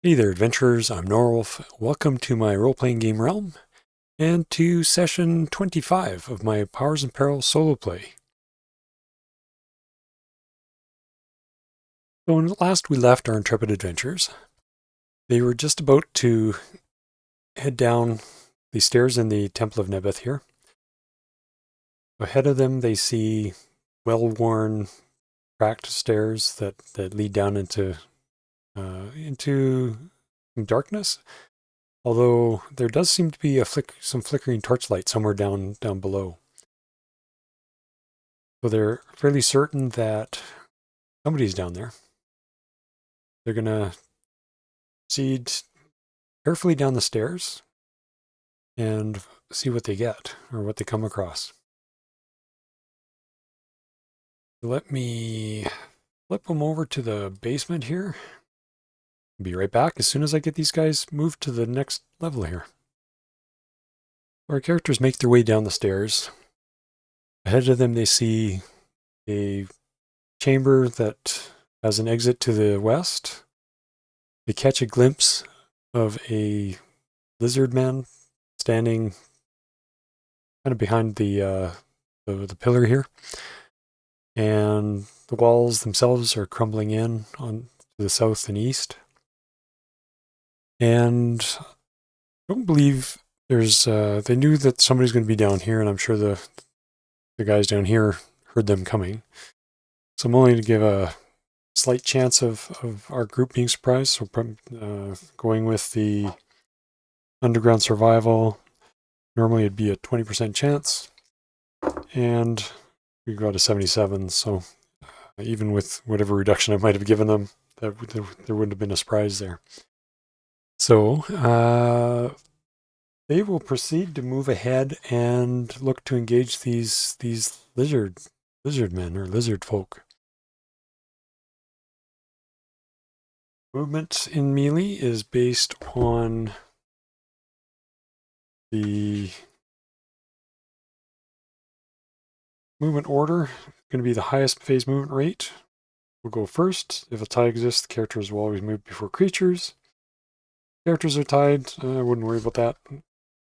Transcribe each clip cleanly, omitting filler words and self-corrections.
Hey there, adventurers. I'm Norwolf. Welcome to my role-playing game realm and to session 25 of my Powers and Perils solo play. So when last we left our intrepid adventurers, they were just about to head down the stairs in the Temple of Nebeth here. Ahead of them they see well-worn, cracked stairs that lead down into darkness. Although there does seem to be some flickering torchlight somewhere down below. So they're fairly certain that somebody's down there. They're going to proceed carefully down the stairs and see what they get or what they come across. Let me flip them over to the basement here. I'll be right back as soon as I get these guys moved to the next level here. Our characters make their way down the stairs. Ahead of them they see a chamber that has an exit to the west. They catch a glimpse of a lizard man standing kind of behind the pillar here, and the walls themselves are crumbling in on to the south and east. And I don't believe there's. They knew that somebody's going to be down here, and I'm sure the guys down here heard them coming. So I'm only going to give a slight chance of our group being surprised. So going with the underground survival. Normally it'd be a 20% chance, and we got a 77, so even with whatever reduction I might have given them, there wouldn't have been a surprise there. So they will proceed to move ahead and look to engage these lizard men or lizard folk. Movement in melee is based on the movement order. Going to be the highest phase movement rate. We'll go first. If a tie exists, the characters will always move before creatures. Characters are tied. I wouldn't worry about that.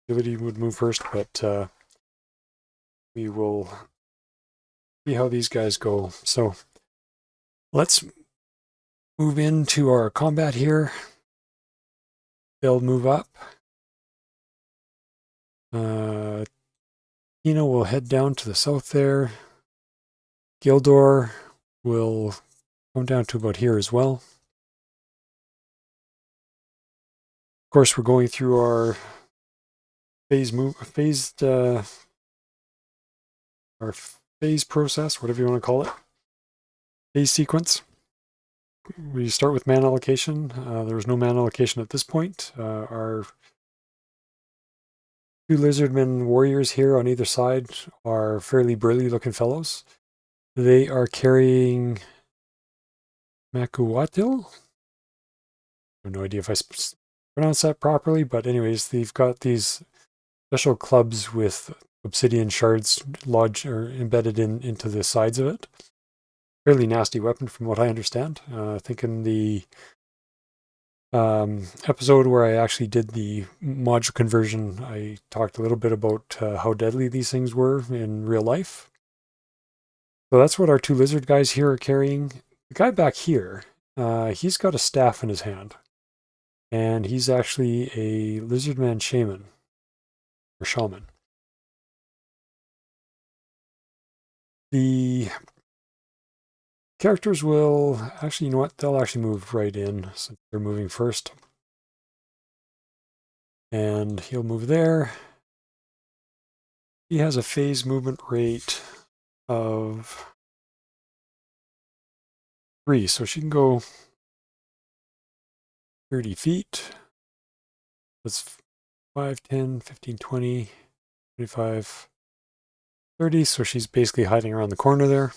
Ability would move first, but we will see how these guys go. So let's move into our combat here. They'll move up. Tina will head down to the south there. Gildor will come down to about here as well. Of course, we're going through our our phase process, whatever you want to call it. Phase sequence. We start with mana allocation. There was no mana allocation at this point. Our two lizardmen warriors here on either side are fairly burly looking fellows. They are carrying Makuatil. I have no idea if I pronounced that properly, but anyways, they've got these special clubs with obsidian shards lodged or embedded into the sides of it. Fairly nasty weapon from what I understand. I think in the episode where I actually did the module conversion, I talked a little bit about how deadly these things were in real life. So that's what our two lizard guys here are carrying. The guy back here, he's got a staff in his hand, and he's actually a lizardman shaman or shaman. The characters will actually, you know what? They'll actually move right in since they're moving first. And he'll move there. He has a phase movement rate of 3, so she can go 30 feet. That's 5, 10, 15, 20, 25, 30. So she's basically hiding around the corner there.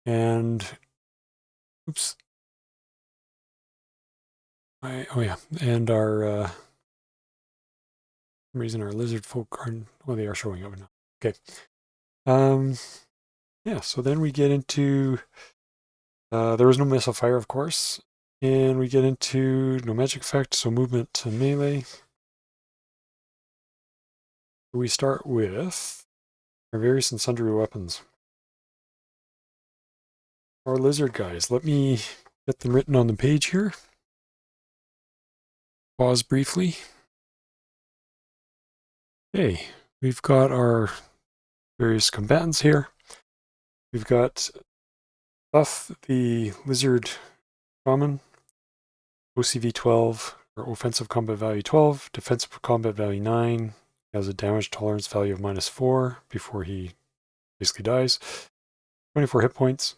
And, oops. Oh yeah, and our, for some reason our lizard folk aren't, well, they are showing up now. Okay. Yeah, so then we get into, there was no missile fire, of course. And we get into no magic effect, so movement to melee. We start with our various and sundry weapons. Our lizard guys, let me get them written on the page here. Pause briefly. Okay, we've got our various combatants here. We've got Buff, the lizard shaman, OCV 12, or offensive combat value 12, defensive combat value 9. He has a damage tolerance value of -4 before he basically dies. 24 hit points.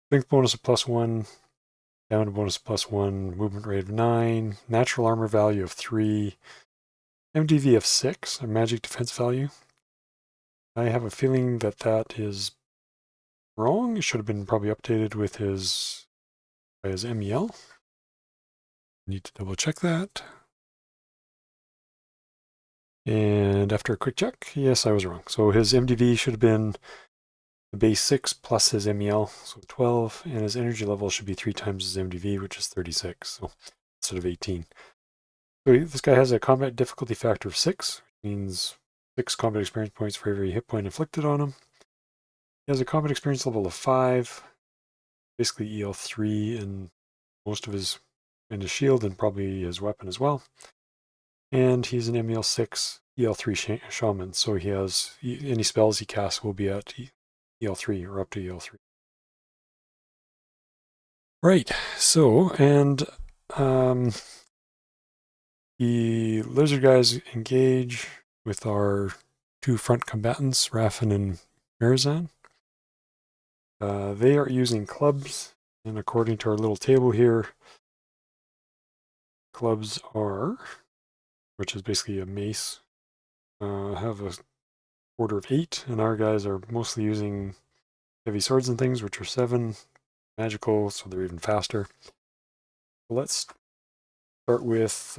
Strength bonus of +1. Stamina bonus +1. Movement rate of 9. Natural armor value of 3. MDV of 6, a magic defense value. I have a feeling that that is wrong. It should have been probably updated with his MEL. Need to double check that. And after a quick check, yes, I was wrong. So his MDV should have been the base 6 plus his MEL, so 12, and his energy level should be 3 times his MDV, which is 36, so instead of 18. So this guy has a combat difficulty factor of 6, which means 6 combat experience points for every hit point inflicted on him. He has a combat experience level of 5, basically EL 3 in most of his shield and probably his weapon as well. And he's an MEL 6 EL 3 shaman, so he has any spells he casts will be at EL 3 or up to EL 3. Right, so, and the lizard guys engage with our 2 front combatants, Raffin and Marizan. They are using clubs, and according to our little table here, clubs are, which is basically a mace, have a order of 8, and our guys are mostly using heavy swords and things, which are 7, magical, so they're even faster. So let's start with,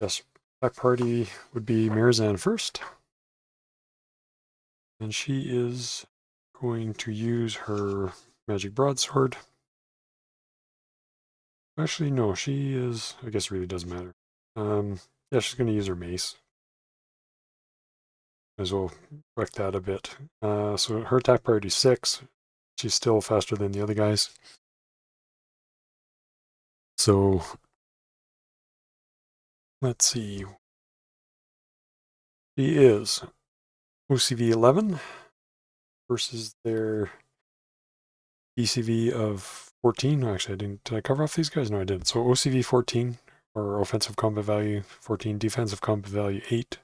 yes, that party would be Marizan first. And she is going to use her magic broadsword. Actually, no, she is, I guess it really doesn't matter. Yeah, she's going to use her mace. Might as well correct that a bit. So her attack priority is 6. She's still faster than the other guys. So let's see. She is OCV 11 versus their ECV of 14. Actually, did I cover off these guys? No, I didn't. So OCV 14, or offensive combat value 14, defensive combat value 8,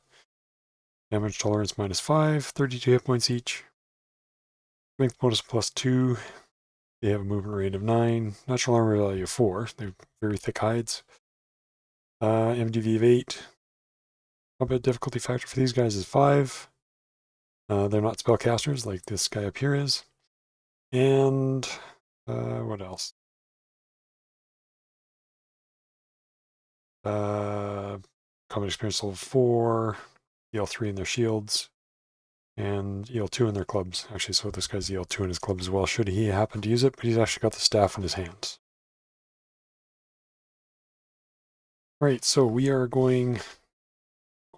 damage tolerance -5, 32 hit points each. Strength bonus +2. They have a movement rate of 9, natural armor value of 4. They have very thick hides. MDV of 8. Combat difficulty factor for these guys is 5. They're not spellcasters like this guy up here is. And what else? Combat experience level 4, EL3 in their shields, and EL2 in their clubs. Actually, so this guy's EL2 in his club as well, should he happen to use it, but he's actually got the staff in his hands. Alright, so we are going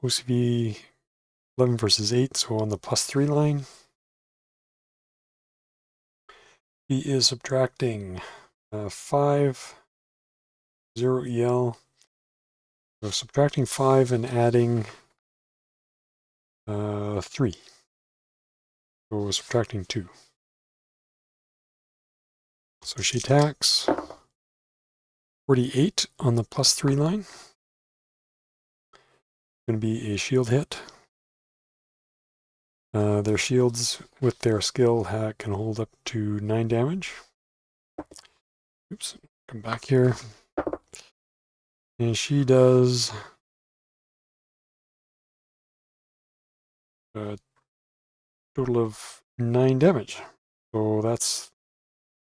OCV 11 versus 8, so on the +3 line. He is subtracting 5, 0 EL. So subtracting 5 and adding 3. So subtracting 2. So she attacks 48 on the +3 line. Going to be a shield hit. Their shields with their skill can hold up to 9 damage. Oops, come back here. And she does a total of 9 damage. So that's,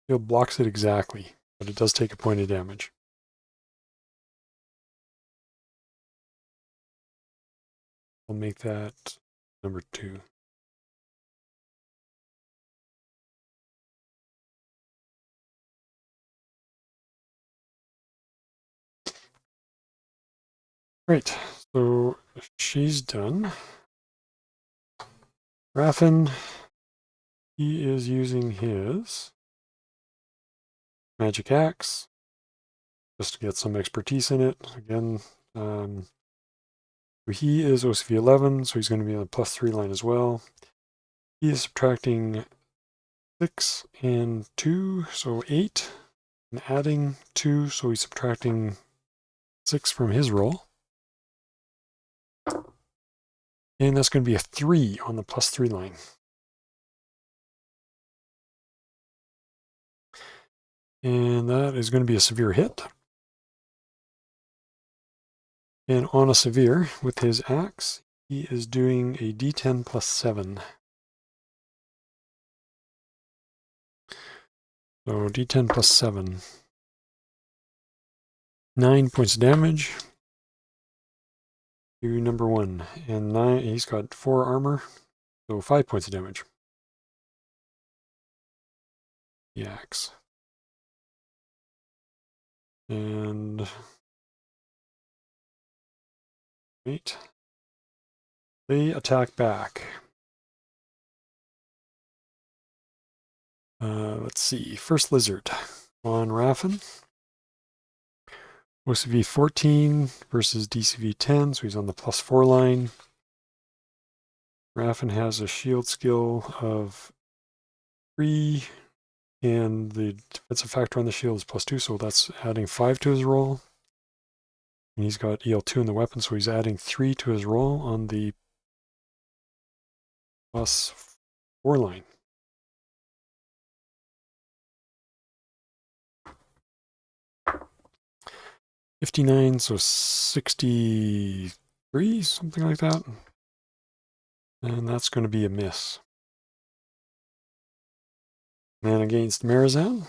shield blocks it exactly, but it does take a point of damage. I'll make that number 2. Right, so she's done. Raffin, he is using his magic axe just to get some expertise in it. Again, he is OCV 11, so he's going to be on the +3 line as well. He is subtracting 6 and 2, so 8, and adding 2, so he's subtracting 6 from his roll. And that's going to be a 3 on the +3 line. And that is going to be a severe hit. And on a severe, with his axe, he is doing a d10 +7. So d10 +7. 9 points of damage to number 1. And 9, he's got 4 armor, so 5 points of damage. The axe. And 8. They attack back. Let's see. First lizard on Raffin. OCV 14 versus DCV 10, so he's on the +4 line. Raffin has a shield skill of 3, and the defensive factor on the shield is +2, so that's adding 5 to his roll. And he's got EL2 in the weapon, so he's adding 3 to his roll on the +4 line. $59, so 63, something like that. And that's going to be a miss. And against Marizan,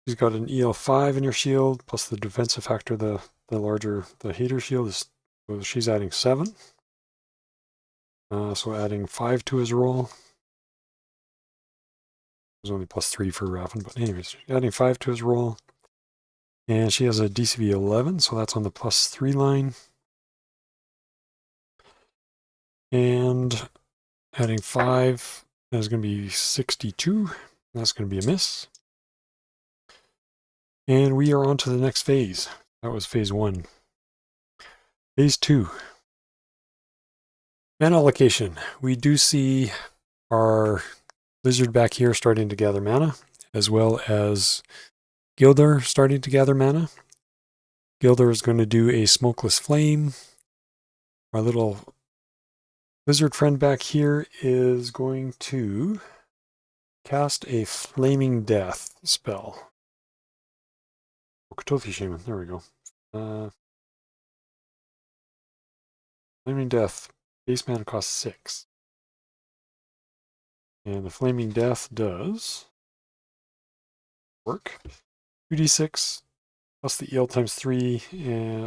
she's got an EL5 in her shield, plus the defensive factor, the larger, the heater shield, is, so she's adding 7. So adding 5 to his roll. There's only +3 for Raffin, but anyways, adding 5 to his roll. And she has a DCV 11, so that's on the +3 line. And adding 5, that is going to be 62. That's going to be a miss. And we are on to the next phase. That was phase 1. Phase 2. Mana allocation. We do see our lizard back here starting to gather mana, as well as Gildor starting to gather mana. Gildor is going to do a smokeless flame. Our little lizard friend back here is going to cast a flaming death spell. Kotofi Shaman, there we go. Flaming death, base mana costs 6. And the flaming death does work. 2d6 plus the EL times 3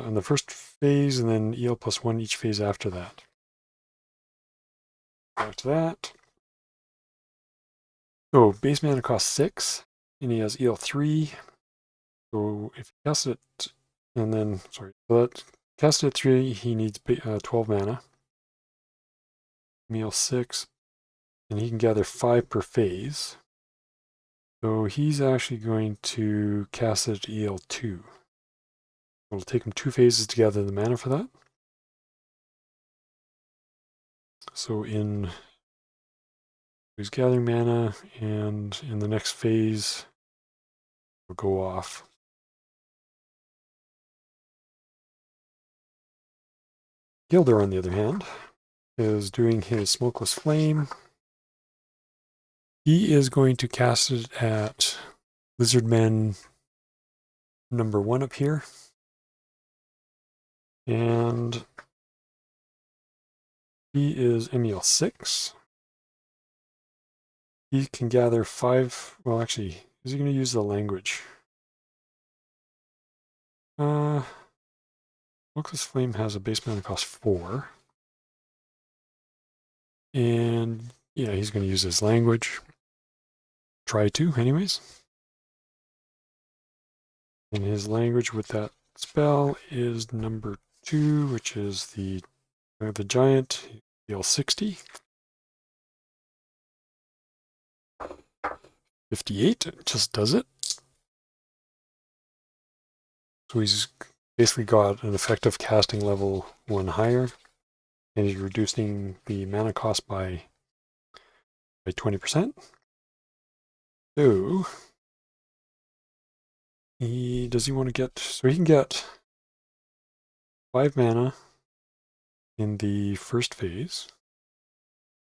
on the first phase, and then EL +1 each phase after that. Back to that. So base mana costs 6, and he has EL 3. So if he casts it, and then, sorry, so that cast it at 3, he needs 12 mana. EL 6, and he can gather 5 per phase. So he's actually going to cast it at EL 2. It'll take him 2 phases to gather the mana for that. So he's gathering mana, and in the next phase, will go off. Gildor, on the other hand, is doing his Smokeless Flame. He is going to cast it at Lizardman number 1 up here. And he is MEL 6. He can gather 5. Well, actually, is he going to use the language? Smokeless Flame has a base mana cost 4. And yeah, he's going to use his language. Try to, anyways. And his language with that spell is number 2, which is the giant, heal 60. 58, it just does it. So he's basically got an effective casting level 1 higher, and he's reducing the mana cost by 20%. So does he want to get, so he can get 5 mana in the first phase.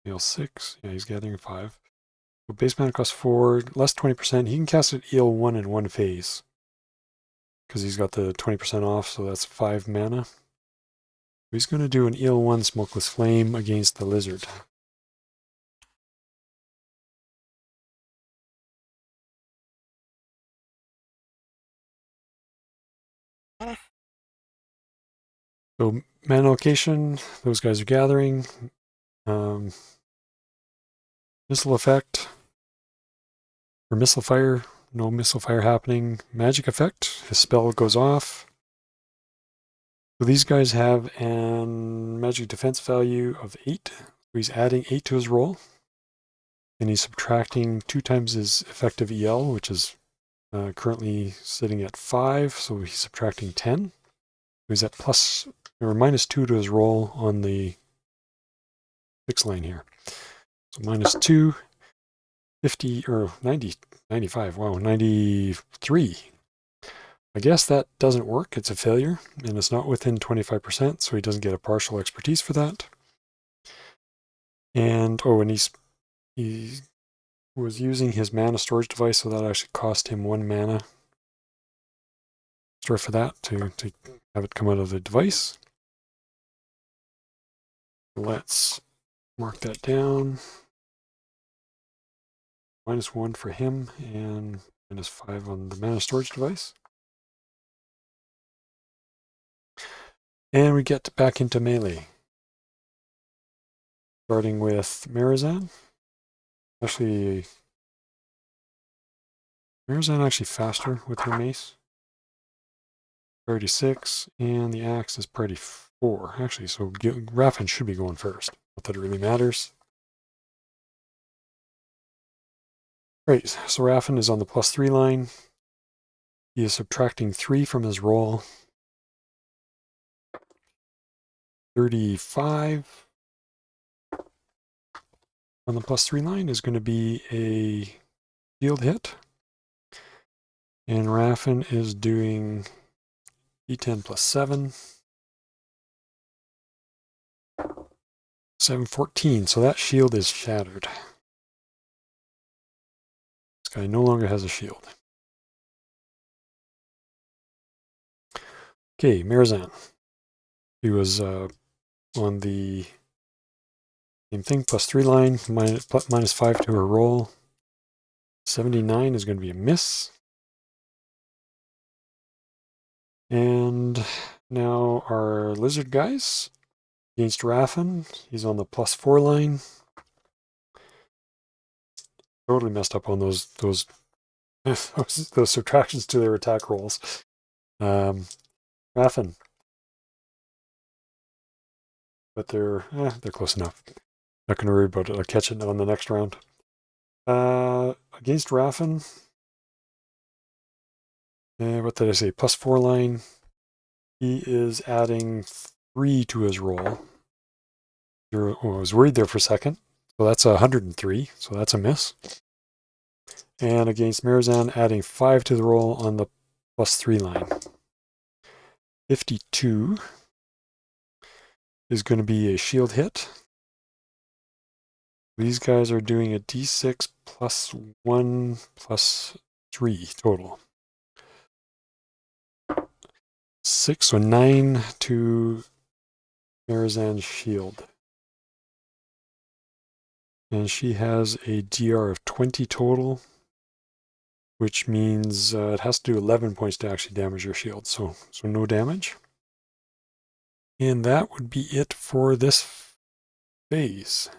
Heal 6, yeah, he's gathering 5. So base mana cost 4, less 20%. He can cast it heal 1 in one phase, because he's got the 20% off, so that's 5 mana. He's going to do an heal 1 Smokeless Flame against the lizard. So mana allocation, those guys are gathering. Missile effect, or missile fire, no missile fire happening. Magic effect, his spell goes off. So these guys have an magic defense value of 8. So he's adding 8 to his roll. And he's subtracting 2 times his effective EL, which is currently sitting at 5. So he's subtracting 10. So he's at plus or minus 2 to his roll on the 6 line here. So minus 2, 50, or 90, 95, wow, 93. I guess that doesn't work. It's a failure, and it's not within 25%, so he doesn't get a partial expertise for that. And, and he was using his mana storage device, so that actually cost him 1 mana store for that to have it come out of the device. Let's mark that down. -1 for him, and -5 on the mana storage device. And we get back into melee. Starting with Marizan. Marizan actually faster with her mace. 36, and the axe is priority 4. Actually, so Raffen should be going first. Not that it really matters. Right, so Raffen is on the +3 line. He is subtracting 3 from his roll. 35 on the +3 line is going to be a shield hit. And Raffen is doing D10 +7. 714, so that shield is shattered. This guy no longer has a shield. Okay, Marizan. He was on the same thing, +3 line, -5 to her roll. 79 is going to be a miss. And now our lizard guys against Raffen. He's on the +4 line. Totally messed up on those subtractions to their attack rolls. Raffen. But they're close enough. Not going to worry about it. I'll catch it on the next round. Against Raffen, what did I say? +4 line. He is adding 3 to his roll. I was worried there for a second. So that's 103. So that's a miss. And against Marizan, adding 5 to the roll on the +3 line. 52 is going to be a shield hit. These guys are doing a D6 +1 +3 total. 6, so 9 to Marizan's shield. And she has a DR of 20 total, which means it has to do 11 points to actually damage your shield, so no damage. And that would be it for this phase.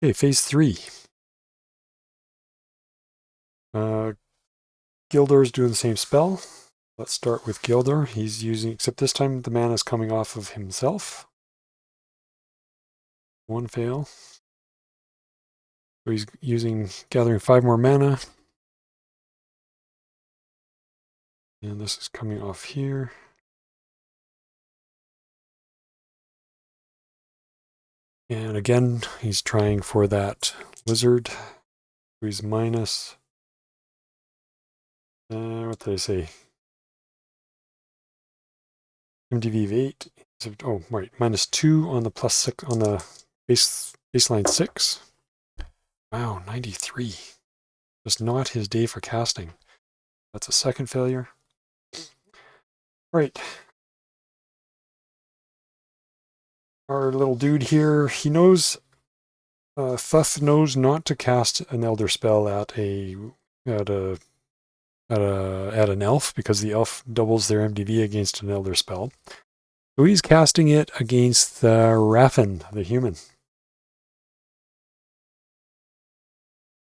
Okay, phase 3. Gildor is doing the same spell. Let's start with Gildor. He's using, except this time the mana is coming off of himself. One fail. So he's gathering 5 more mana. And this is coming off here. And again, he's trying for that lizard. He's minus, what did I say? MDV of 8. Oh, right, -2 on the +6 on the baseline 6. Wow, 93. Just not his day for casting. That's a second failure. Right. Our little dude here, he knows, Thuth knows not to cast an Elder spell at an elf, because the elf doubles their MDV against an Elder spell. So he's casting it against the Raffen, the human.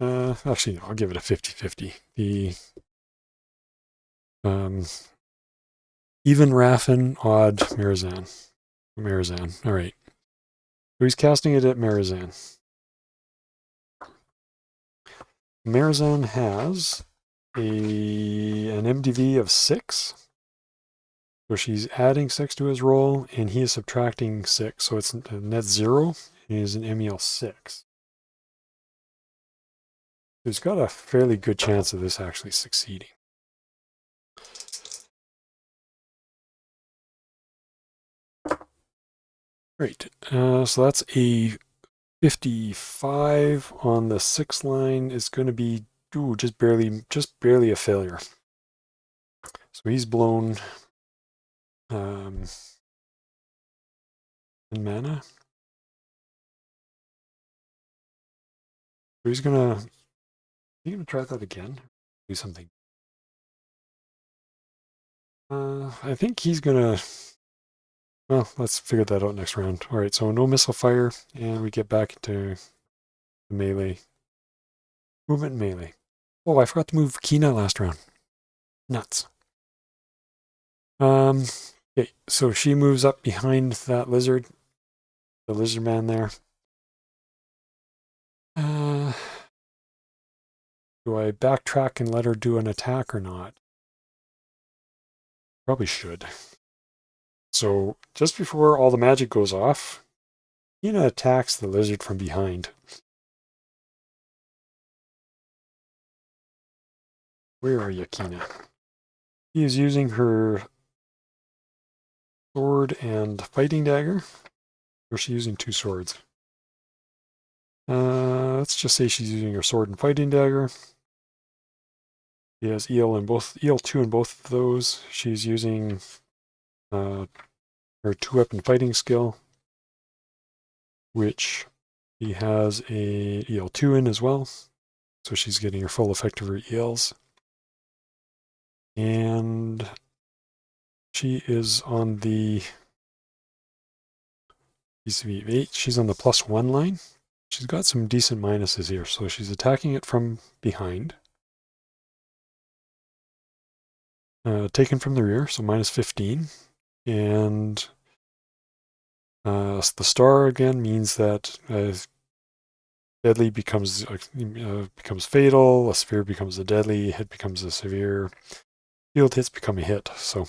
Actually, no, I'll give it a 50-50. The even Raffen, odd Marizan. All right. So he's casting it at Marizan. Marizan has an MDV of 6. So she's adding 6 to his roll, and he is subtracting 6. So it's a net 0, and he's an MEL 6. He's got a fairly good chance of this actually succeeding. Great. So that's a 55 on the 6 line. Is going to be just barely a failure. So he's blown in mana. So he's gonna try that again. Do something. I think he's gonna. Well, let's figure that out next round. All right, so no missile fire, and we get back into the melee. Movement melee. Oh, I forgot to move Kina last round. Nuts. Okay, so she moves up behind that lizard, the lizard man there. Do I backtrack and let her do an attack or not? Probably should. So just before all the magic goes off, Kina attacks the lizard from behind. Where are you, Kina? She is using her sword and fighting dagger. Or is she using 2 swords? Let's just say she's using her sword and fighting dagger. She has EL 2 in both of those. She's using her 2-weapon fighting skill, which she has a EL 2 in as well. So she's getting her full effect of her ELs. And she is on the PCV 8. She's on the +1 line. She's got some decent minuses here. So she's attacking it from behind. Taken from the rear, so -15. And the star again means that deadly becomes fatal, a sphere becomes a deadly, hit becomes a severe, field hits become a hit. So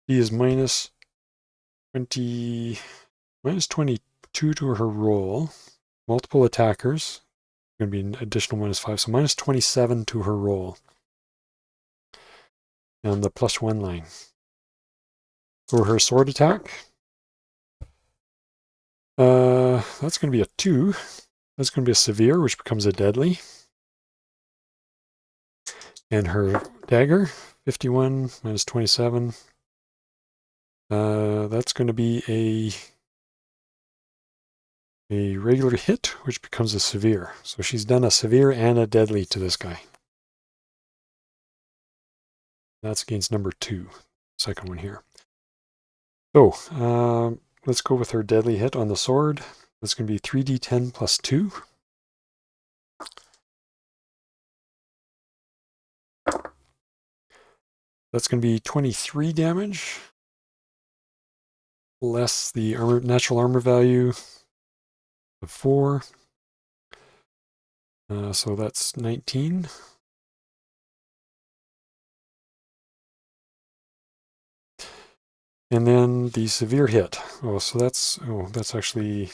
he is -22 to her roll. Multiple attackers, going to be an additional -5, so -27 to her roll. And the +1 line. For her sword attack, that's going to be a 2. That's going to be a severe, which becomes a deadly. And her dagger, 51 -27. That's going to be a regular hit, which becomes a severe. So she's done a severe and a deadly to this guy. That's against number 2, second one here. So let's go with her deadly hit on the sword. That's going to be 3d10 + 2. That's going to be 23 damage, less the natural armor value of 4. So that's 19. And then the severe hit. Oh, so that's actually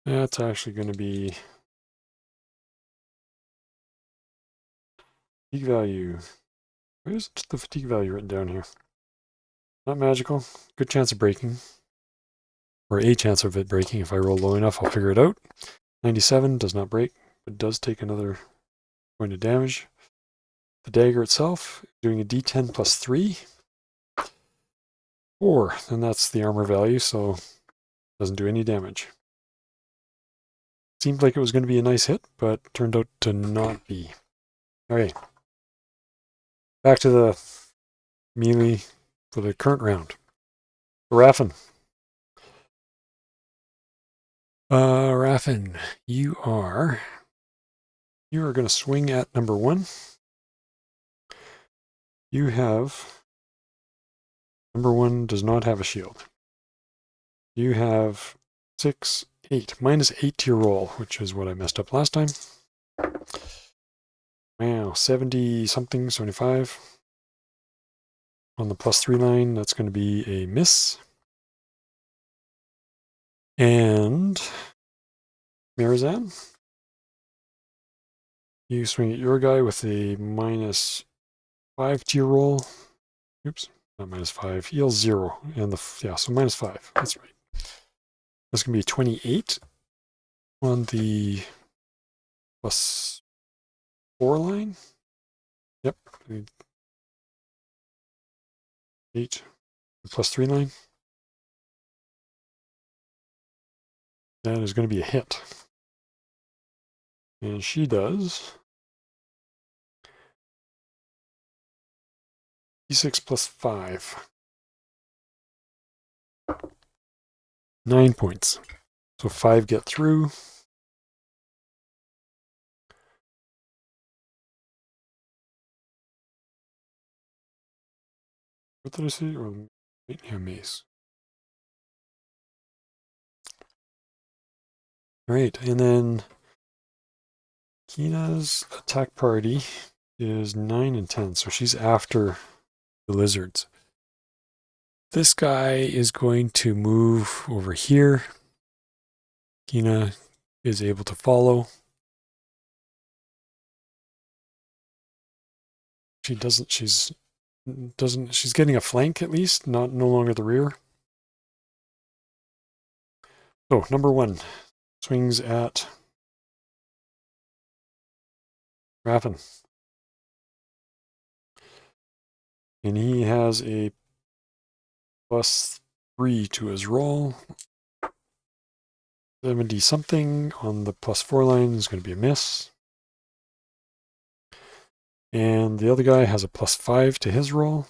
going to be fatigue value. Where's the fatigue value written down here? Not magical. Good chance of breaking. Or a chance of it breaking. If I roll low enough, I'll figure it out. 97 does not break, but does take another point of damage. The dagger itself, doing a d10 plus 3. 4, and that's the armor value, so doesn't do any damage. Seemed like it was going to be a nice hit, but turned out to not be. Okay. Back to the melee for the current round. Raffin. Raffin, you are going to swing at number 1. You have, number 1 does not have a shield. You have 6, 8, minus 8 to your roll, which is what I messed up last time. Wow, 70 something, 75. On the plus 3 line, that's going to be a miss. And Marizan, you swing at your guy with a minus 5 to your roll. Oops, not minus 5. Heal 0. And so minus 5. That's right. That's going to be 28 on the plus 4 line. Yep. 8. Plus 3 line. That is going to be a hit. And she does d6 plus 5. 9 points. So 5 get through. What did I say? Or mace. Alright, and then Kina's attack party is 9 and 10, so she's after the lizards. This guy is going to move over here. Kina is able to follow. She's getting a flank at least, no longer the rear. So number 1 swings at Raffin. And he has a plus 3 to his roll. 70 something on the plus 4 line is going to be a miss. And the other guy has a plus 5 to his roll.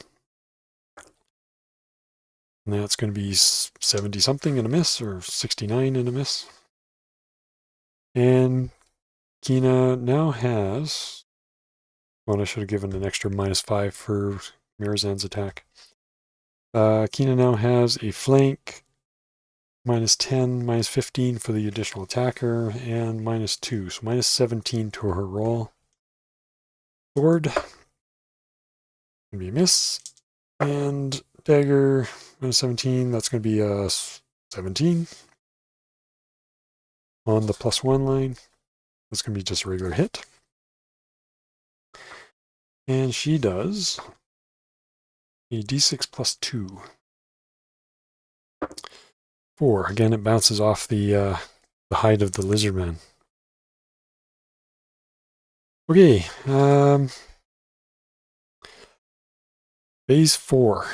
And that's going to be 70 something and a miss, or 69 and a miss. And Kina now has, well, I should have given an extra minus 5 for Mirazan's attack. Kina now has a flank, minus 10, minus 15 for the additional attacker, and minus 2, so minus 17 to her roll. Sword, going to be a miss. And dagger, minus 17, that's going to be a 17. On the plus 1 line, that's going to be just a regular hit. And she does a d6 plus 2. 4. Again, it bounces off the hide of the lizard man. Okay. Phase 4.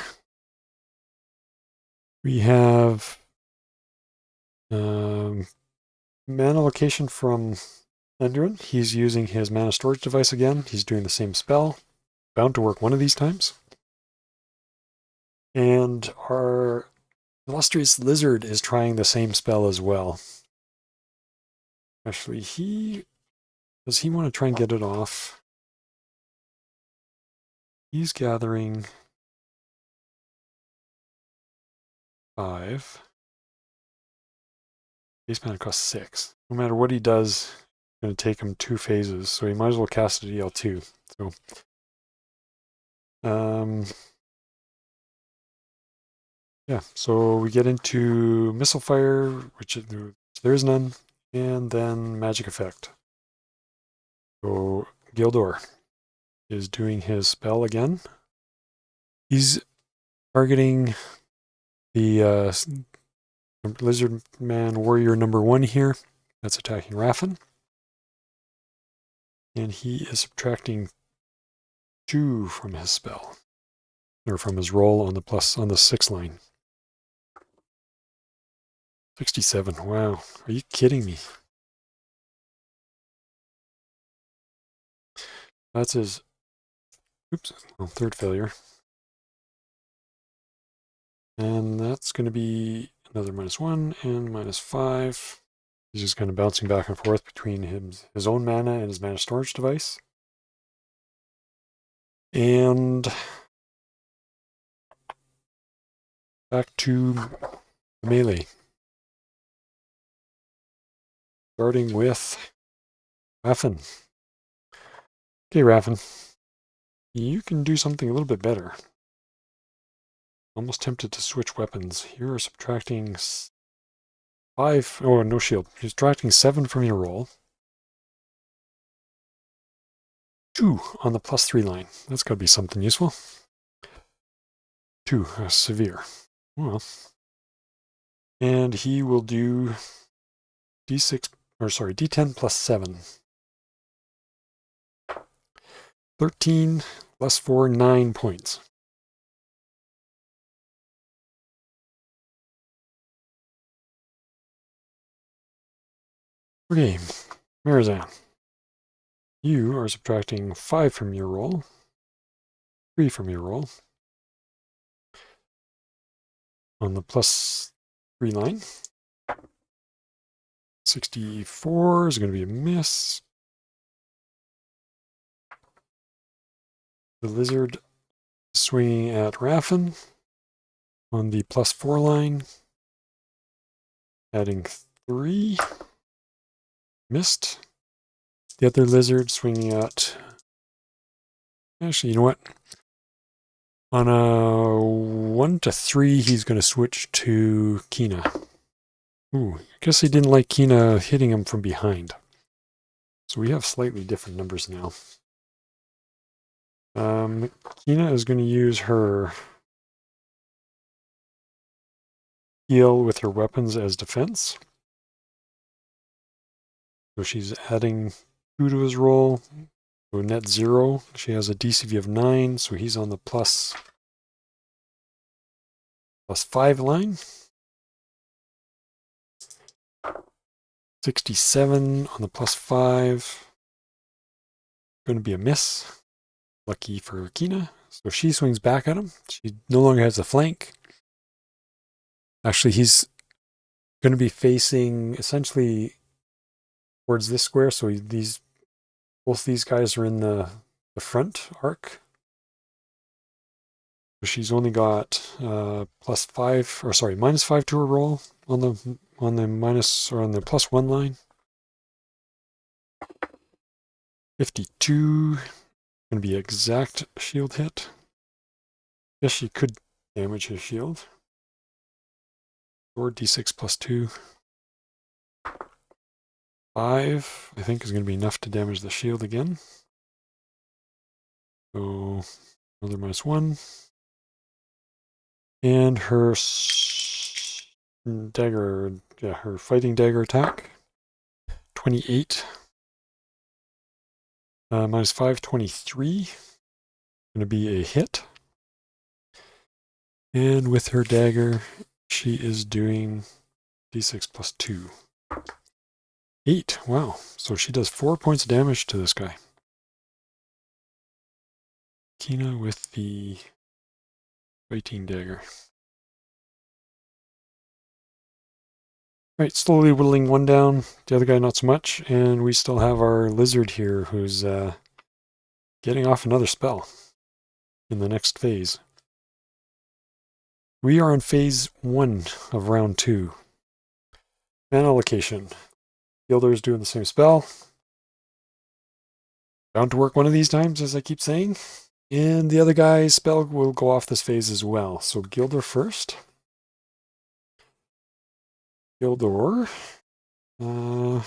We have mana allocation from Endurin. He's using his mana storage device again. He's doing the same spell. Bound to work one of these times. And our illustrious lizard is trying the same spell as well. Actually, does he want to try and get it off? He's gathering 5. Base mana costs 6. No matter what he does, it's going to take him 2 phases, so he might as well cast it at EL2. So, yeah, so we get into Missile Fire, which there is none, and then Magic Effect. So Gildor is doing his spell again. He's targeting the Lizard Man Warrior #1 here. That's attacking Raffen. And he is subtracting 2 from his spell. Or from his roll on the 6 line. 67. Wow. Are you kidding me? That's his third failure. And that's going to be another -1 and -5. He's just kind of bouncing back and forth between his own mana and his mana storage device. And back to melee. Starting with Raffen. Okay, Raffen. You can do something a little bit better. Almost tempted to switch weapons. You're subtracting 5. Oh, no shield. You're subtracting 7 from your roll. 2 on the +3 line. That's got to be something useful. 2, severe. Well. And he will do D10 plus 7. 13 plus 4, 9 points. Okay, Marizan. You are subtracting 5 from your roll, 3 from your roll. On the +3 line. 64 is going to be a miss. The lizard swinging at Raffen on the +4 line. Adding 3. Missed. The other lizard swinging at... Actually, you know what? On a 1 to 3, he's going to switch to Kina. Ooh, I guess he didn't like Kina hitting him from behind. So we have slightly different numbers now. Kina is going to use her heal with her weapons as defense. So she's adding 2 to his roll. So net 0. She has a DCV of 9, so he's on the +5 line. 67 on the +5. Going to be a miss. Lucky for Kina. So she swings back at him. She no longer has a flank. Actually, he's going to be facing essentially towards this square. So both these guys are in the front arc. So she's only got -5 to her roll on the +1 line. 52. Going to be exact shield hit. Guess she could damage his shield. Or D6 +2. 5, I think, is going to be enough to damage the shield again. So another -1. And her dagger, her fighting dagger attack. 28. -5, 23. Going to be a hit. And with her dagger, she is doing D6 +2. 8. Wow. So she does 4 points of damage to this guy. Kina with the fighting dagger. Right, slowly whittling one down, the other guy not so much, and we still have our lizard here who's getting off another spell. in the next phase. We are on phase 1 of round 2. Mana allocation. Gildor is doing the same spell. Bound to work one of these times, as I keep saying. And the other guy's spell will go off this phase as well. So Gildor first. Gildor. On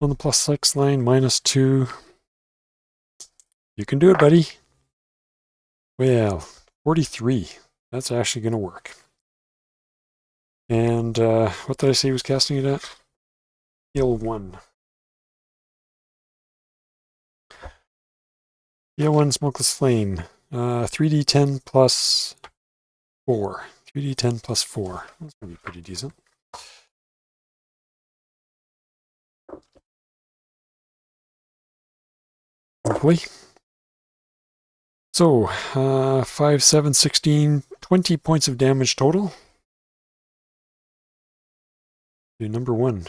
the +6 line, -2. You can do it, buddy. Well, 43. That's actually going to work. And what did I say he was casting it at? Heal 1. Heal 1, Smokeless Flame. 3d10 plus 4. 3d10 plus 4. That's going to be pretty decent. Hopefully. So, 5, 7, 16, 20 points of damage total. To number 1.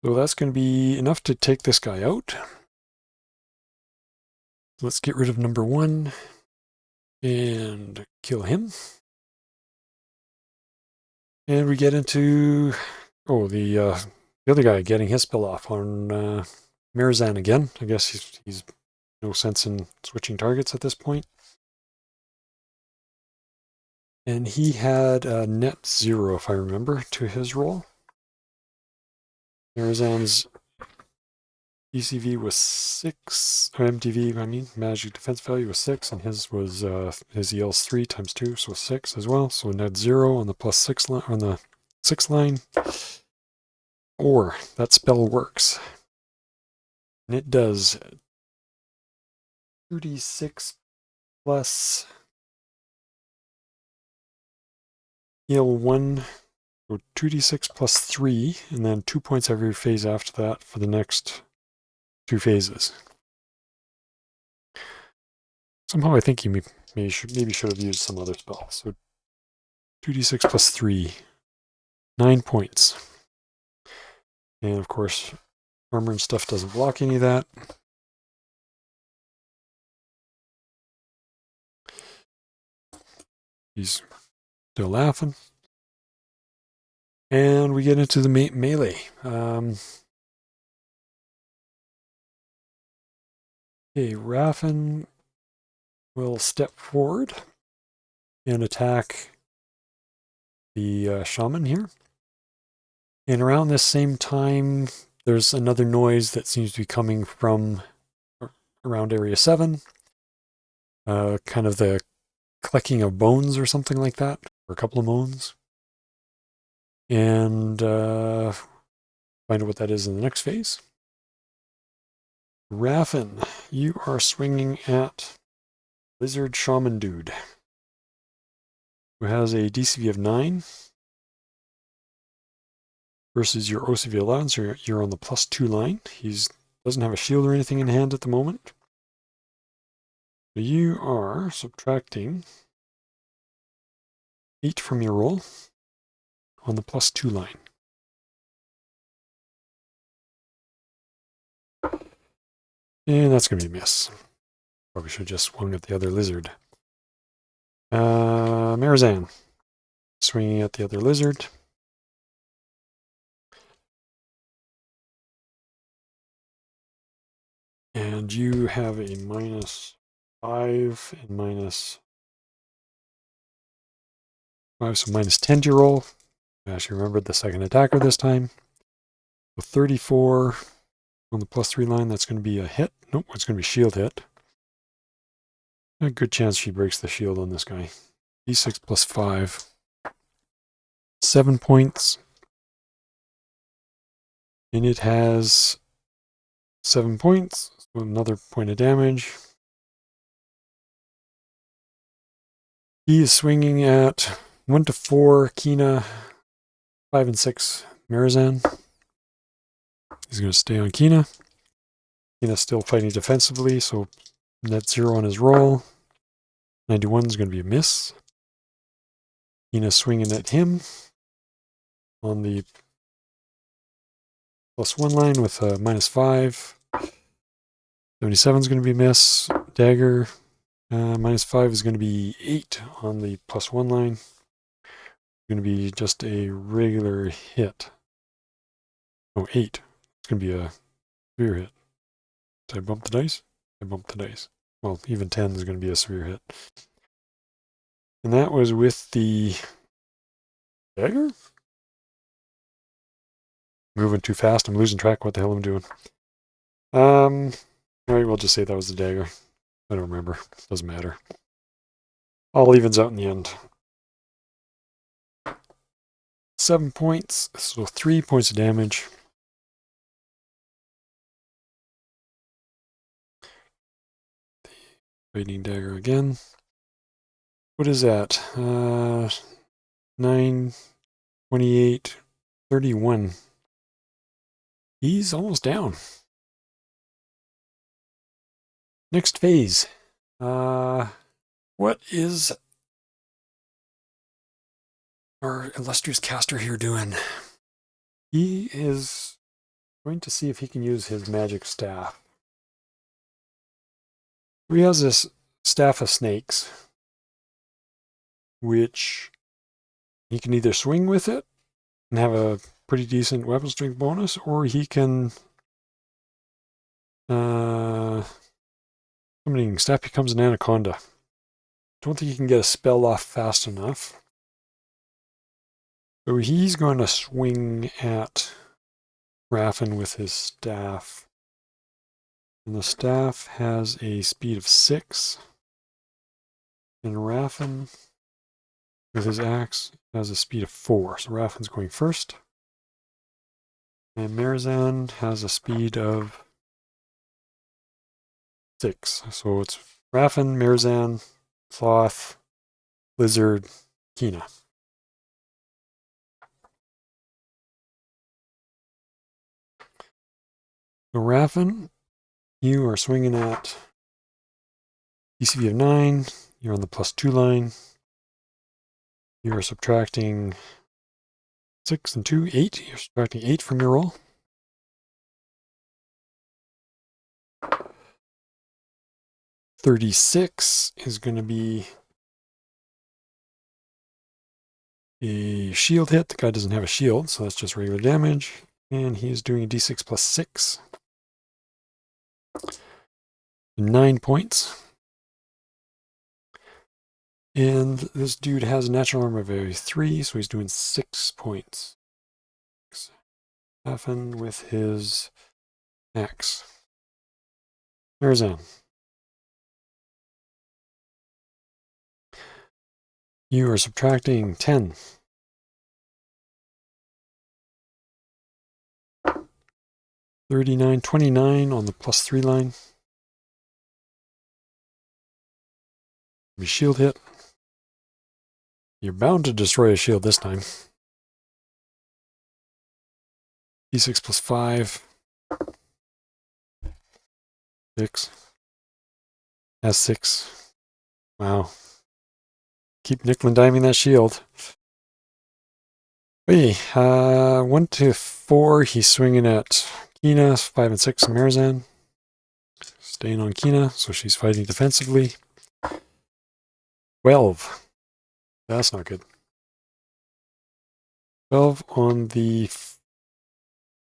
So that's going to be enough to take this guy out. Let's get rid of number 1 and kill him. And we get into, the other guy getting his spell off on Marizan again. I guess he's no sense in switching targets at this point. And he had a net 0, if I remember, to his roll. Marizan's ECV was 6, or MTV, I mean, magic defense value was 6, and his was, his EL's 3 times 2, so 6 as well. So net 0 on the +6 line, on the 6 line. Or that spell works. And it does 2d6 plus heal 1, so 2d6 plus 3, and then 2 points every phase after that for the next 2 phases. Somehow I think he maybe should have used some other spell. So 2d6 plus 3, 9 points. And of course, armor and stuff doesn't block any of that. He's still laughing. And we get into the melee. Raffen will step forward and attack the Shaman here. And around this same time, there's another noise that seems to be coming from around Area 7. Kind of the clicking of bones or something like that, or a couple of moans. And find out what that is in the next phase. Raffen, you are swinging at Lizard Shaman Dude, who has a DCV of 9 versus your OCV 11, so you're on the +2 line. He doesn't have a shield or anything in hand at the moment. So you are subtracting 8 from your roll on the +2 line. And that's going to be a miss. Probably should have just swung at the other lizard. Marizan, swinging at the other lizard. And you have a -5 and -5, so -10 to your roll. I actually remembered the second attacker this time. So 34 on the +3 line, that's going to be a hit. Nope, it's going to be shield hit. A good chance she breaks the shield on this guy. D6 plus 5. 7 points. And it has 7 points, so another point of damage. He is swinging at 1 to 4 Kina, 5 and 6 Marizan. He's going to stay on Kina. Kina's still fighting defensively, so net 0 on his roll. 91 is going to be a miss. Kina swinging at him on the +1 line with a -5. 77 is going to be miss. Dagger, -5 is going to be 8 on the +1 line. Going to be just a regular hit. Oh, 8. It's going to be a severe hit. Did I bump the dice? I bumped the dice. Well, even 10 is going to be a severe hit. And that was with the dagger? Moving too fast. I'm losing track what the hell I'm doing. Alright, we'll just say that was the dagger. I don't remember. Doesn't matter. All evens out in the end. 7 points, so 3 points of damage. Lightning dagger again. What is that? 9, 28, 31. He's almost down. Next phase. What is our illustrious caster here doing? He is going to see if he can use his magic staff. He has this staff of snakes, which he can either swing with it and have a pretty decent weapon strength bonus, or he can summoning staff becomes an anaconda. Don't think he can get a spell off fast enough. So he's going to swing at Raffin with his staff. And the staff has a speed of 6. And Raffin, with his axe, has a speed of 4. So Raffin's going first. And Marizan has a speed of 6. So it's Raffin, Marizan, Sloth, Lizard, Kina. So Raffin, you are swinging at ECV of 9. You're on the +2 line. You are subtracting 6 and 2, 8. You're subtracting 8 from your roll. $36 is going to be a shield hit. The guy doesn't have a shield, so that's just regular damage. And he's doing a d6 + 6. 9 points. And this dude has a natural armor of a 3, so he's doing 6 points. Raffin with his axe. Marizan. You are subtracting 10. 39, 29 on the +3 line. Be shield hit. You're bound to destroy a shield this time. D6 + 5. 6. Has 6. Wow. Keep nickel and diming that shield. Okay, 1 to 4, he's swinging at Kina. 5 and 6, Marizan. Staying on Kina, so she's fighting defensively. 12. That's not good. 12 on the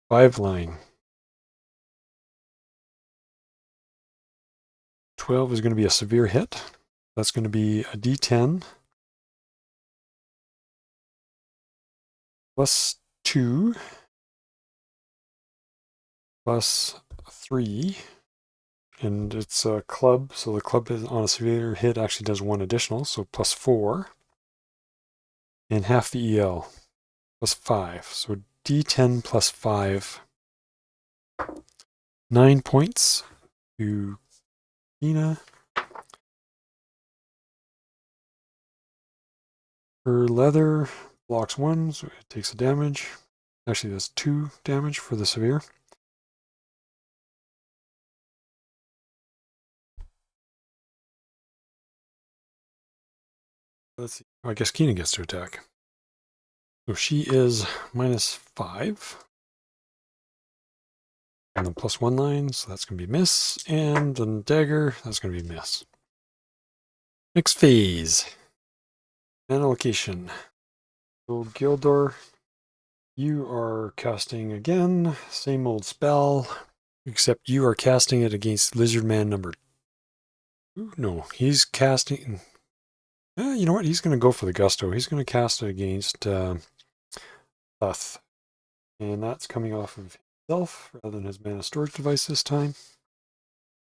5 line. 12 is going to be a severe hit. That's going to be a d10 +2 +3. And it's a club, so the club is on a severe hit actually does 1 additional, so +4. And half the EL, +5. So d10 + 5. 9 points to Kina. Her leather blocks 1, so it takes a damage. Actually, that's 2 damage for the severe. Let's see. I guess Kina gets to attack. So she is -5. On the +1 line, so that's going to be miss. And the dagger, that's going to be miss. Next phase. Mana location. So Gildor, you are casting again. Same old spell. Except you are casting it against Lizard Man number 2. No, he's casting... you know what? He's going to go for the Gusto. He's going to cast it against Thuth. And that's coming off of himself rather than his mana storage device this time.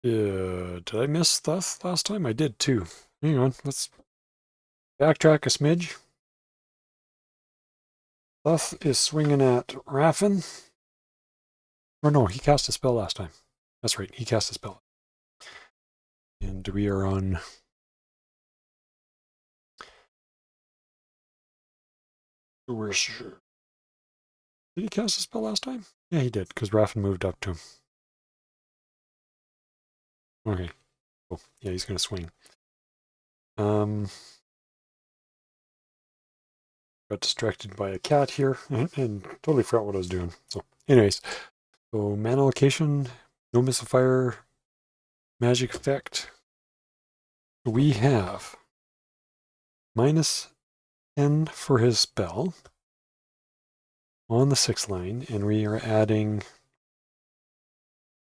Did I miss Thuth last time? I did too. Hang on, let's backtrack a smidge. Thuth is swinging at Raffin. Or no, he cast a spell last time. That's right, he cast a spell. And we are on... We're sure. Did he cast a spell last time? Yeah, he did, because Raffin moved up to him. Okay. Oh, yeah, he's going to swing. Got distracted by a cat here and totally forgot what I was doing. So, anyways, so mana location, no misfire, magic effect. We have -10 for his spell on the 6th line, and we are adding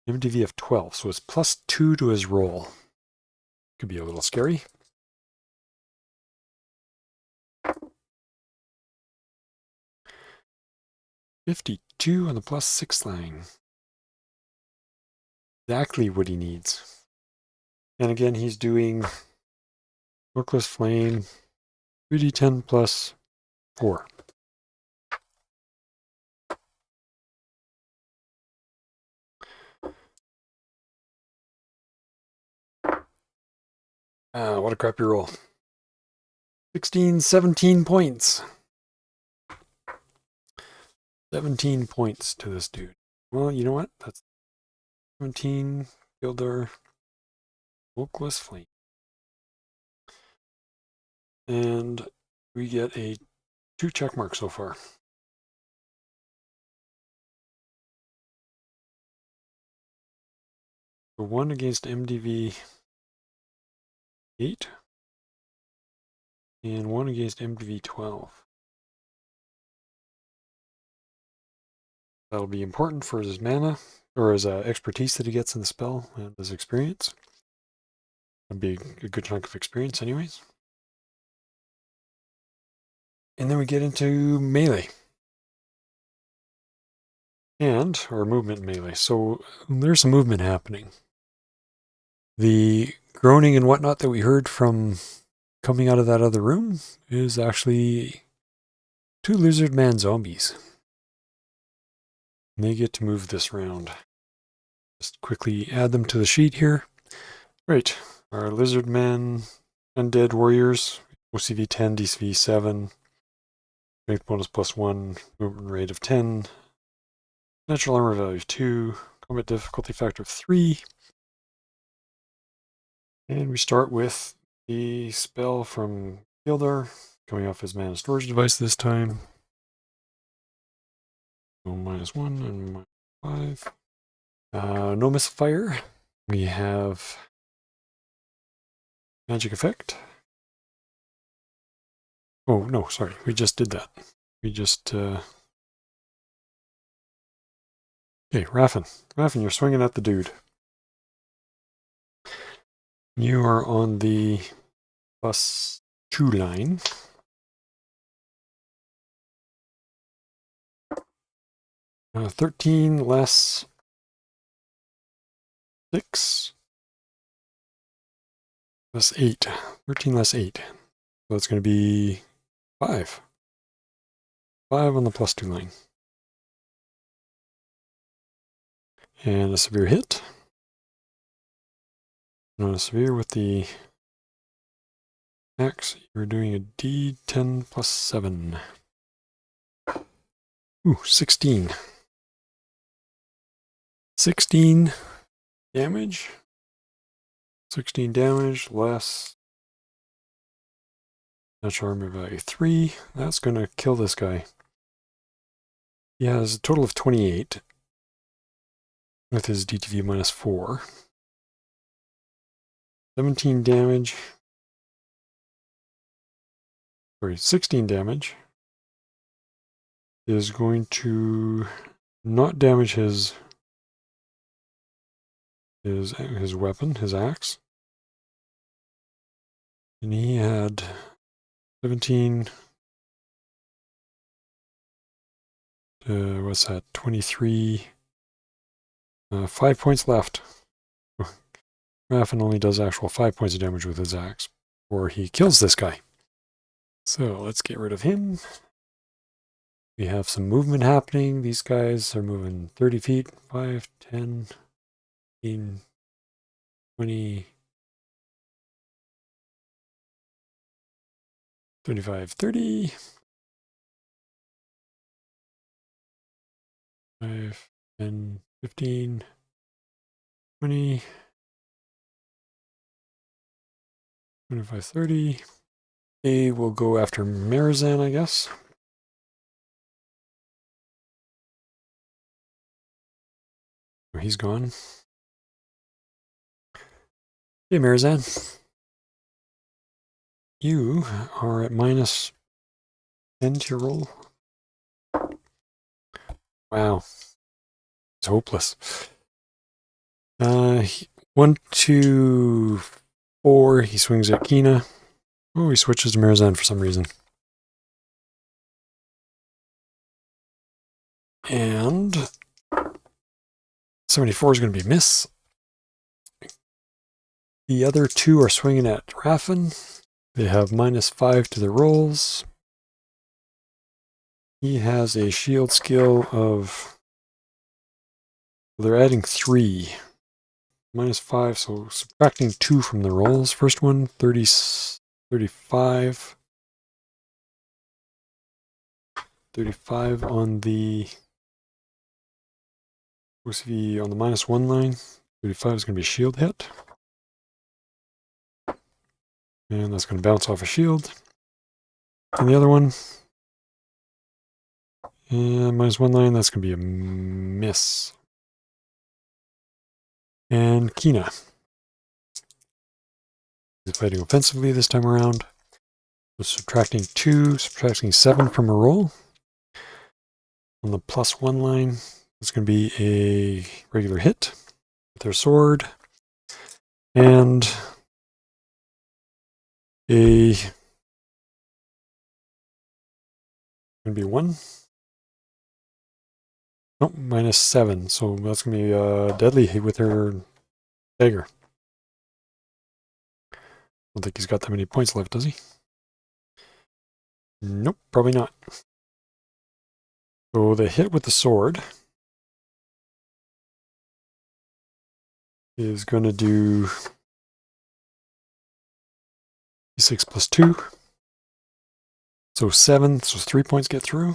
MDV of 12, so it's +2 to his roll. Could be a little scary. +52 on the +6 line. Exactly what he needs. And again, he's doing Bookless Flame, 2d10 +4. What a crappy roll. 16, 17 points. 17 points to this dude. Well, you know what? That's 17, Gildor, Bookless Flame. And we get a 2 check marks so far. So 1 against MDV 8 and 1 against MDV 12. That'll be important for his mana, or his expertise that he gets in the spell, and his experience. That'd be a good chunk of experience anyways. And then we get into melee. Or movement melee. So there's some movement happening. The groaning and whatnot that we heard from coming out of that other room is actually 2 lizard man zombies. And they get to move this round. Just quickly add them to the sheet here. Right, our lizard man undead warriors, OCV 10, DCV 7, strength bonus +1, movement rate of 10, natural armor value of 2, combat difficulty factor of 3. And we start with the spell from Gildor, coming off his mana storage device this time. So -1 and -5. No misfire. We have magic effect. Oh, no, sorry. We just did that. We just... Okay, Raffin. Raffin, you're swinging at the dude. You are on the +2 line. Uh, 13 less 6 less 8. 13 less 8. So it's going to be 5. 5 on the +2 line. And a severe hit. And on a severe with the axe, you're doing a D10 +7. Ooh, 16. 16 damage. 16 damage less natural armor value 3. That's going to kill this guy. He has a total of 28. with his DTV -4. 17 damage. Sorry, 16 damage. Is going to not damage his weapon, his axe. And he had 17. What's that? 23. 5 points left. Raffin only does actual 5 points of damage with his axe, or he kills this guy. So let's get rid of him. We have some movement happening. These guys are moving 30 feet, 5, 10, 15, 20, 25, 30. 5, 10, 15, 20, 25, 30. They will go after Marizan, I guess. Oh, he's gone. Hey, Marizan. You are at -10 to your roll. Wow. It's hopeless. 1, 2, 4. He swings at Kina. Oh, he switches to Marizan for some reason. And 74 is going to be miss. The other two are swinging at Raffin. They have -5 to the rolls. He has a shield skill of... They're adding 3. -5, so subtracting 2 from the rolls. First one, 30, 35. 35 on the... OCV on the -1 line. 35 is going to be a shield hit. And that's going to bounce off a shield. And the other one, and -1 line, that's going to be a miss. And Kina is fighting offensively this time around. So subtracting 2, subtracting 7 from a roll. On the +1 line, it's going to be a regular hit with their sword. And a... going to be 1. Nope, -7. So that's going to be a deadly hit with her dagger. I don't think he's got that many points left, does he? Nope, probably not. So the hit with the sword is going to do d6 + 2. So 7, so 3 points get through.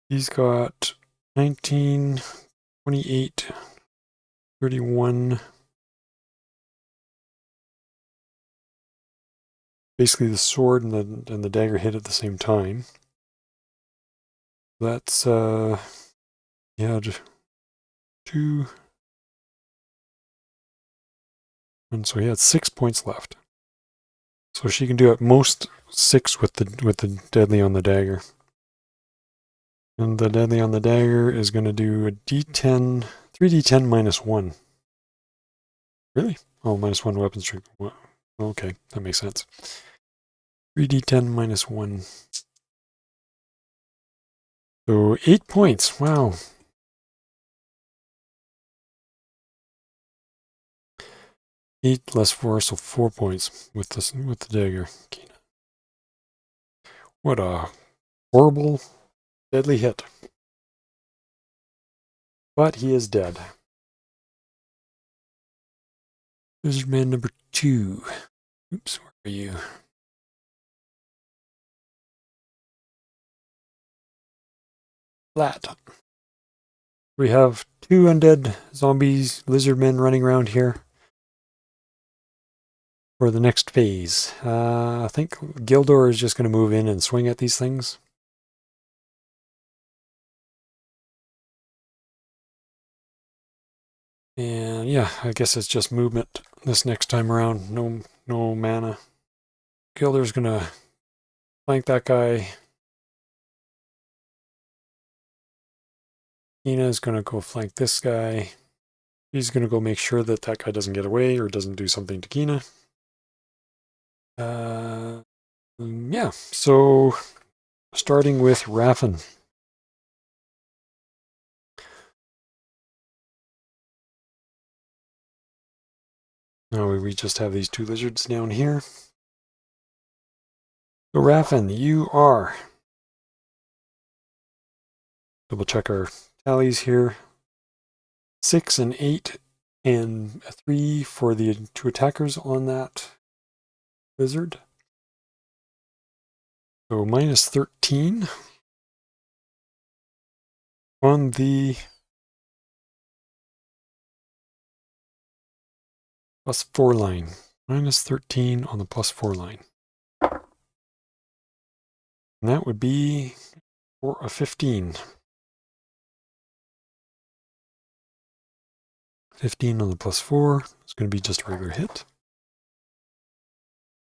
He's got 19, 28, 31. Basically the sword and the dagger hit at the same time. That's, he had 2. And so he had 6 points left. So she can do at most 6 with the deadly on the dagger. And the deadly on the dagger is going to do a d10, 3d10 -1. Really? Oh, -1 weapon strength. Okay, that makes sense. 3d10 -1. So 8 points. Wow. 8 + 4, so 4 points with the dagger. What a horrible, deadly hit. But he is dead. Lizard man number 2. Oops, where are you? Flat. We have 2 undead zombies, lizard men running around here. for the next phase. I think Gildor is just going to move in and swing at these things. And yeah, I guess it's just movement this next time around. No mana. Gildor's going to flank that guy. Ina's going to go flank this guy. He's going to go make sure that that guy doesn't get away or doesn't do something to Kina. Yeah, so starting with Raffin. Now we just have these two lizards down here. So Raffin, you are... Double check our tallies here. 6 and 8 and a 3 for the two attackers on that lizard. So minus 13 on the +4 line. Minus 13 on the +4 line. And that would be for a 15. 15 on the +4. It's going to be just a regular hit.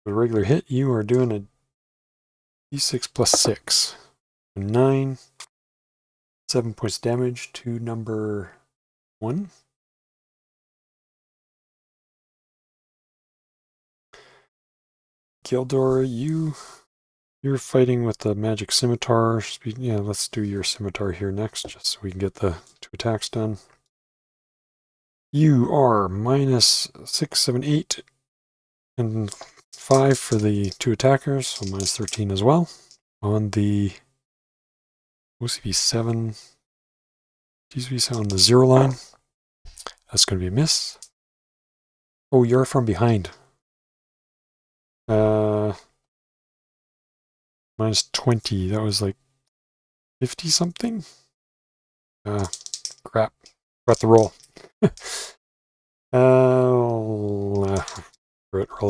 For a regular hit, you are doing a d6 + 6. 9. 7 points damage to number 1. Gildor, you're fighting with the magic scimitar. Yeah, let's do your scimitar here next, just so we can get the 2 attacks done. You are minus 6, 7, 8, and 5 for the 2 attackers, so minus 13 as well. On the OCB 7, GCB 7 on the 0 line, that's going to be a miss. Oh, you're from behind. Minus 20, that was like 50 something? Crap. Forgot the roll. Roll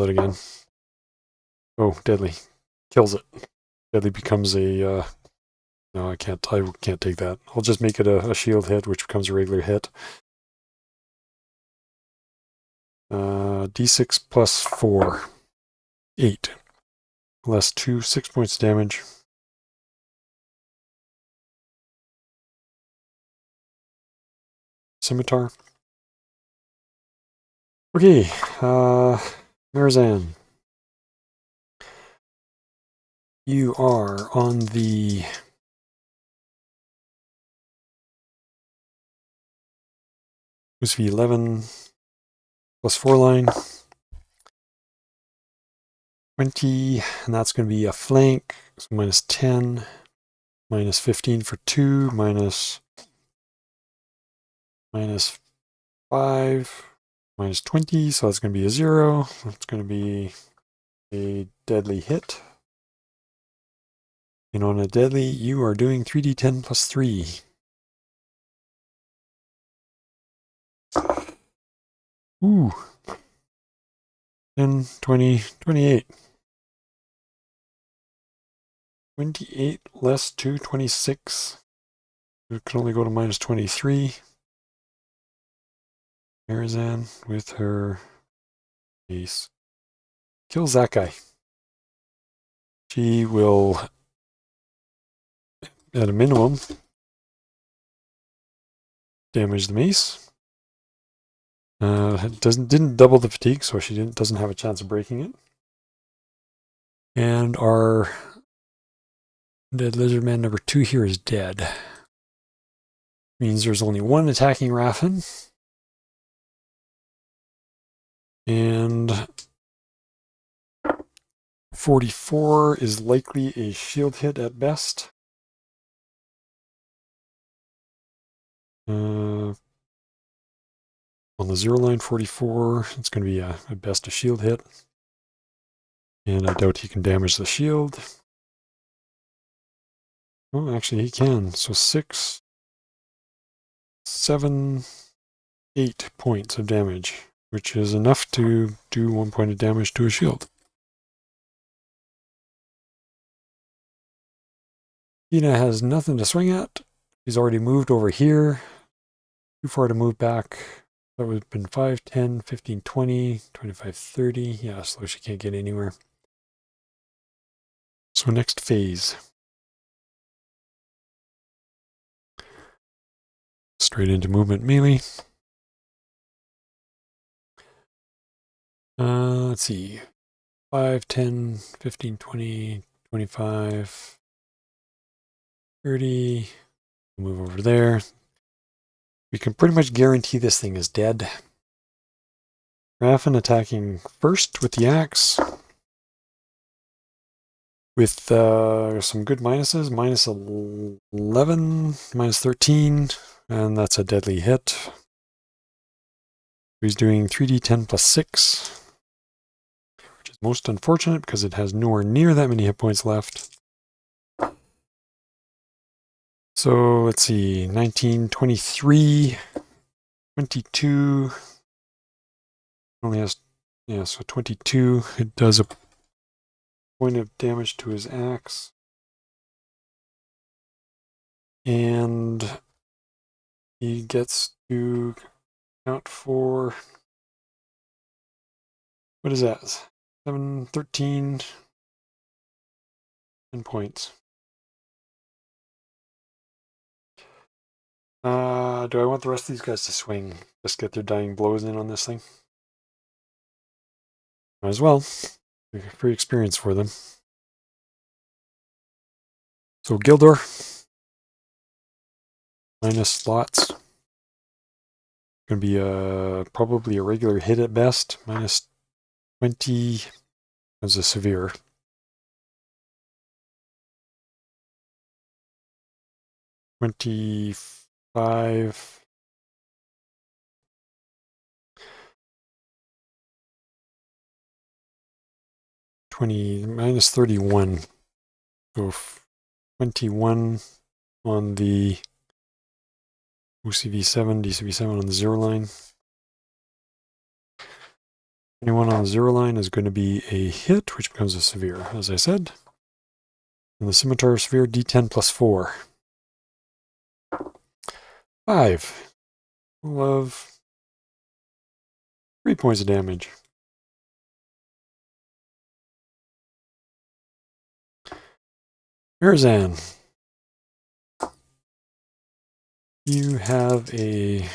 it again. Oh, deadly. Kills it. Deadly becomes a, no, I can't take that. I'll just make it a shield hit, which becomes a regular hit. D6 plus 4. 8. Less 2, 6 points damage. Scimitar. Okay, Marizan. You are on the USV 11 +4 line. 20, and that's going to be a flank. So minus 10, minus 15 for 2, minus 5, minus 20, so that's going to be a 0. That's going to be a deadly hit. And on a deadly, you are doing 3d10 plus 3. Ooh. 10, 20, 28. 28 less 2, 26. It can only go to minus 23. Marizan with her ace kills that guy. She will, at a minimum, damage the mace. It didn't double the fatigue, so she doesn't have a chance of breaking it. And our dead lizard man number 2 here is dead. Means there's only one attacking Raffin. And 44 is likely a shield hit at best. On the 0 line, 44, it's going to be at best a shield hit. And I doubt he can damage the shield. Oh, actually he can. So 6, 7, 8 points of damage. which is enough to do 1 point of damage to a shield. Tina has nothing to swing at. He's already moved over here. Too far to move back. That would have been 5, 10, 15, 20, 25, 30. Yeah, so she can't get anywhere. So next phase. Straight into movement melee. Let's see. 5, 10, 15, 20, 25, 30. Move over there. We can pretty much guarantee this thing is dead. Raffin attacking first with the axe. With some good minuses. Minus 11, minus 13. And that's a deadly hit. He's doing 3d10 plus 6. Which is most unfortunate because it has nowhere near that many hit points left. So let's see, 19, 23, 22. Only has, yeah, so 22. It does a point of damage to his axe. And he gets to count for, what is that? 7, 13, 10 points. Do I want the rest of these guys to swing? Just get their dying blows in on this thing? Might as well. Free experience for them. So Gildor. Minus slots. Going to be probably a regular hit at best. Minus 20 as a severe. $25. 20 minus 31. So 21 on the OCV7, DCV7 on the 0 line. 21 on the 0 line is going to be a hit, which becomes a severe, as I said. And the scimitar severe, D10 plus 4. 5. We'll have 3 points of damage. Mirzan. You have a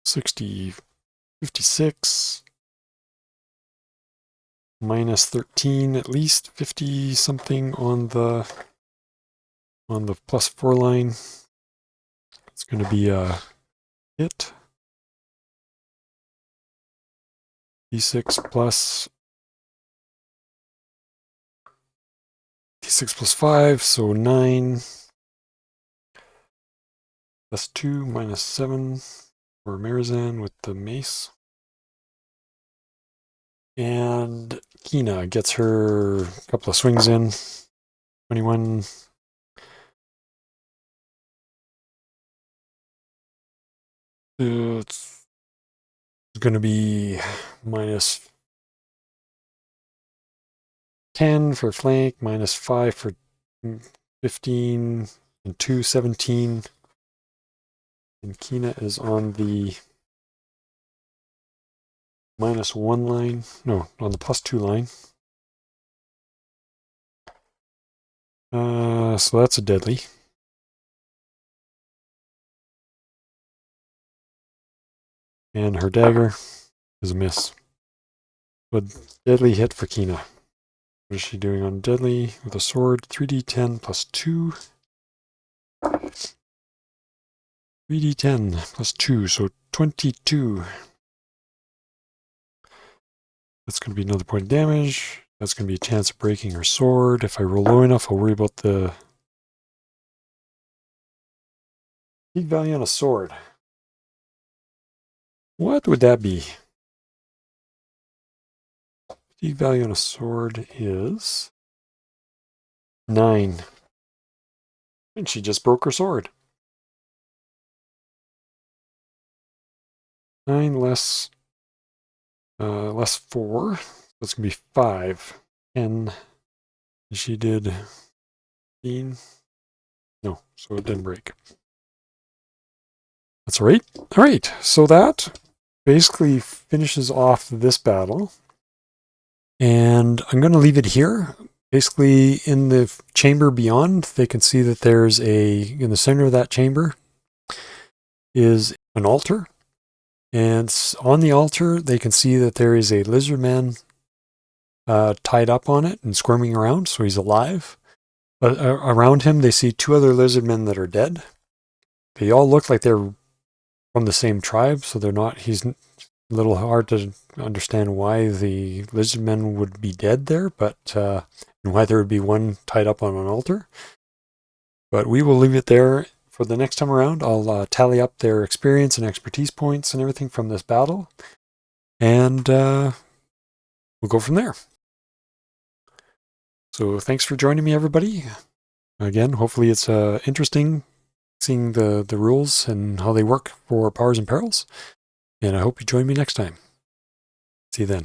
60, 56, minus 13, at least 50 something on the plus 4 line. It's going to be a hit. D6 plus 5, so 9 plus 2 minus 7 for Mirzan with the mace. And Kina gets her a couple of swings in. 21. It's going to be minus 10 for flank, minus 5 for 15, and 2, 17. And Kina is on the minus 1 line. No, on the plus 2 line. So that's a deadly. And her dagger is a miss. But deadly hit for Kina. What is she doing on deadly with a sword? 3d10 plus 2. 3d10 plus 2, so 22. That's going to be another point of damage. That's going to be a chance of breaking her sword. If I roll low enough, I'll worry about the peak value on a sword. What would that be? Peak value on a sword is 9. And she just broke her sword. 9 less 4. That's going to be 5. 10. She did 15. No, so it didn't break. That's all right. All right, so that basically finishes off this battle. And I'm going to leave it here. Basically, in the chamber beyond, they can see that there's in the center of that chamber is an altar. And on the altar, they can see that there is a lizard man tied up on it and squirming around, so he's alive. But around him, they see 2 other lizard men that are dead. They all look like they're from the same tribe, so they're not. He's a little hard to understand why the lizard men would be dead there, but and why there would be one tied up on an altar. But we will leave it there for the next time around. I'll tally up their experience and expertise points and everything from this battle, and we'll go from there. So thanks for joining me, everybody. Again, hopefully it's interesting seeing the rules and how they work for Powers and Perils. And I hope you join me next time. See you then.